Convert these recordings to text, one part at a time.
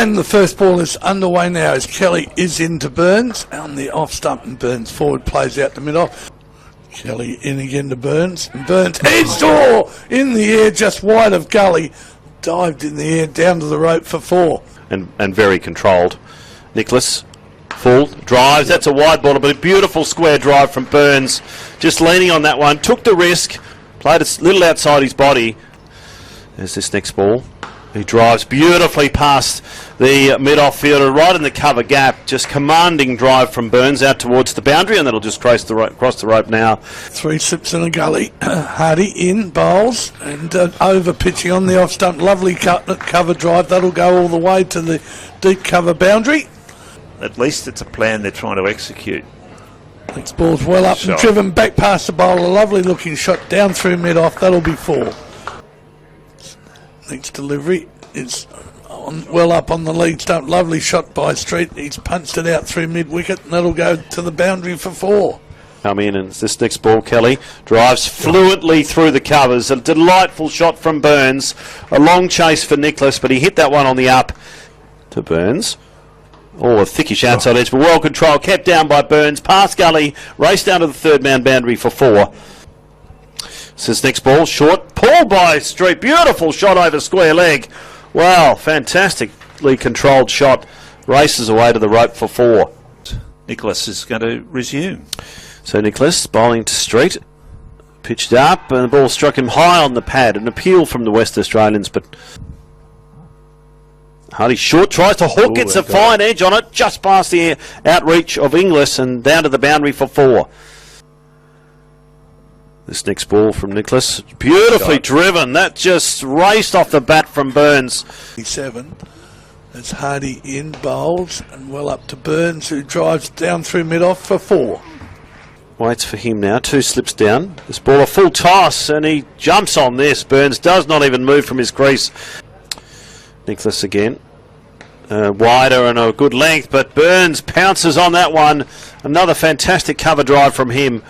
And the first ball is underway now as Kelly is into Burns on the off stump, and Burns forward plays out the mid-off. Kelly in again to Burns, and Burns heads to in the air just wide of gully, dived in the air down to the rope for 4. And very controlled. Nicholas, full, drives, that's a wide ball, but a beautiful square drive from Burns, just leaning on that one, took the risk, played a little outside his body. There's this next ball. He drives beautifully past the mid-off fielder, right in the cover gap. Just commanding drive from Burns out towards the boundary, and that'll just cross the rope now. 3 slips in a gully. Hardy in, bowls, and over pitching on the off stump. Lovely cover drive. That'll go all the way to the deep cover boundary. At least it's a plan they're trying to execute. Next ball's well up and driven back past the bowler. Lovely looking shot down through mid-off. That'll be 4. Next delivery is well up on the lead stump. Lovely shot by Street. He's punched it out through mid-wicket, and that'll go to the boundary for 4. Come in, and this next ball, Kelly drives fluently through the covers. A delightful shot from Burns. A long chase for Nicholas, but he hit that one on the up to Burns. Oh, a thickish outside edge, but well controlled. Kept down by Burns. Past gully, raced down to the third man boundary for 4. So this next ball, short, pulled by Street. Beautiful shot over square leg. Wow, fantastically controlled shot. Races away to the rope for 4. Nicholas is going to resume. So Nicholas bowling to Street. Pitched up, and the ball struck him high on the pad. An appeal from the West Australians, but Hardy short, tries to hook, gets a fine edge on it, just past the outreach of Inglis, and down to the boundary for 4. This next ball from Nicholas, beautifully driven. That just raced off the bat from Burns. 7. That's Hardy in, bowls, and well up to Burns, who drives down through mid-off for 4. Waits for him now. 2 slips down. This ball a full toss, and he jumps on this. Burns does not even move from his crease. Nicholas again. Wider and a good length, but Burns pounces on that one. Another fantastic cover drive from him.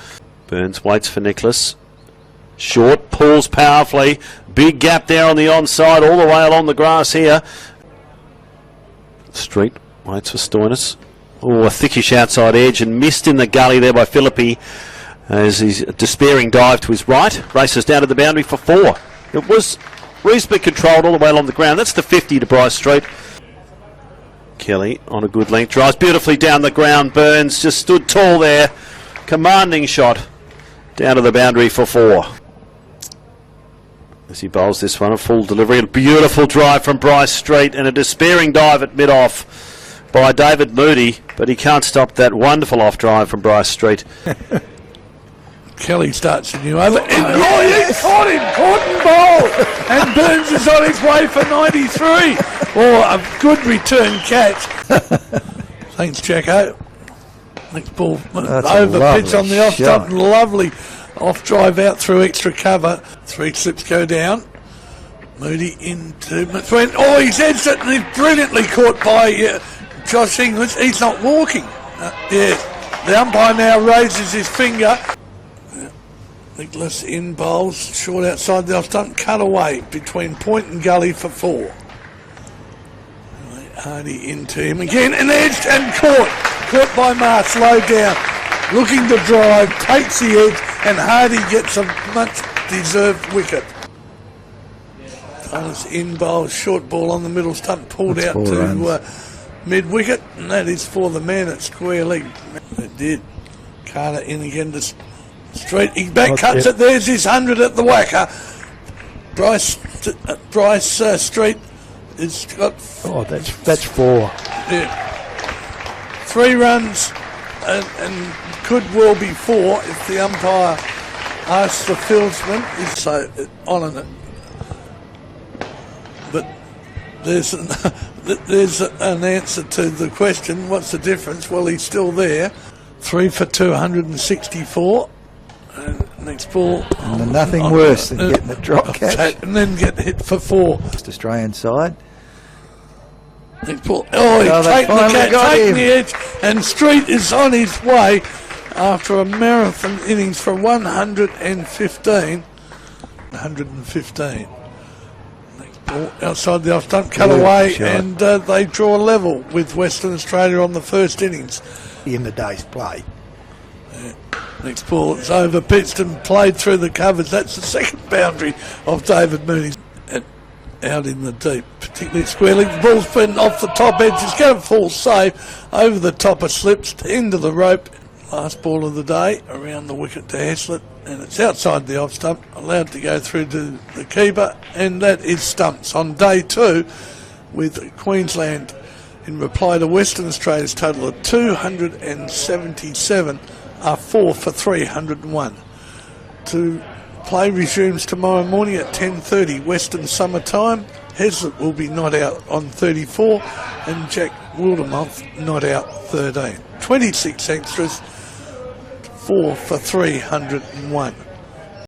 Burns waits for Nicholas. Short, pulls powerfully. Big gap there on the onside, all the way along the grass here. Street waits for Stoinis. Oh, a thickish outside edge, and missed in the gully there by Philippi as his despairing dive to his right. Races down to the boundary for 4. It was reasonably controlled all the way along the ground. That's the 50 to Bryce Street. Kelly on a good length, drives beautifully down the ground. Burns just stood tall there. Commanding shot down to the boundary for 4. As he bowls this one, a full delivery. A beautiful drive from Bryce Street, and a despairing dive at mid-off by David Moody, but he can't stop that wonderful off drive from Bryce Street. Kelly starts a new over. He caught him, caught and ball, and Burns is on his way for 93. Oh, a good return catch. Thanks, Jacko. Next ball over pitch on the off stump. Lovely off drive out through extra cover. 3 slips go down. Moody into McSwain. Oh, he's edged it, and he's brilliantly caught by Josh Inglis. He's not walking. The umpire now raises his finger. Nicholas in, bowls short outside the off stump, cut away between point and gully for 4. Hardy into him again, and edged and caught by Marsh, low down, looking to drive, takes the edge, and Hardy gets a much deserved wicket. Thomas in, bowls short ball on the middle stump, pulled out to mid wicket, and that is for the man at square leg. It did. Carter in again to Street. He back cuts it. There's his 100 at the WACA. Bryce Street has got. That's 4. Yeah. 3 runs and could well be 4 if the umpire asks the fieldsman. He's so on it. But there's an answer to the question. What's the difference? Well, he's still there. 3 for 264. And next ball. And nothing worse than getting a drop catch. And then get hit for 4. Just Australian side. Next ball. Oh, he's taken the edge. And Street is on his way after a marathon innings for 115. 115. Next ball outside the off stump, cut Good away, shot. and they draw level with Western Australia on the first innings. In the day's play. Next ball, it's over, pitched and played through the covers. That's the second boundary of David Mooney. Out in the deep, particularly squarely. The ball's been off the top edge. It's going to fall safe over the top of slips into the rope. Last ball of the day around the wicket to Heslett, and it's outside the off stump, allowed to go through to the keeper, and that is stumps on day 2 with Queensland in reply to Western Australia's total of 277 are 4 for 301. Play resumes tomorrow morning at 10:30 Western Summer Time. Heslett will be not out on 34 and Jack Wildermuth not out 13. 26 extras, 4 for 301.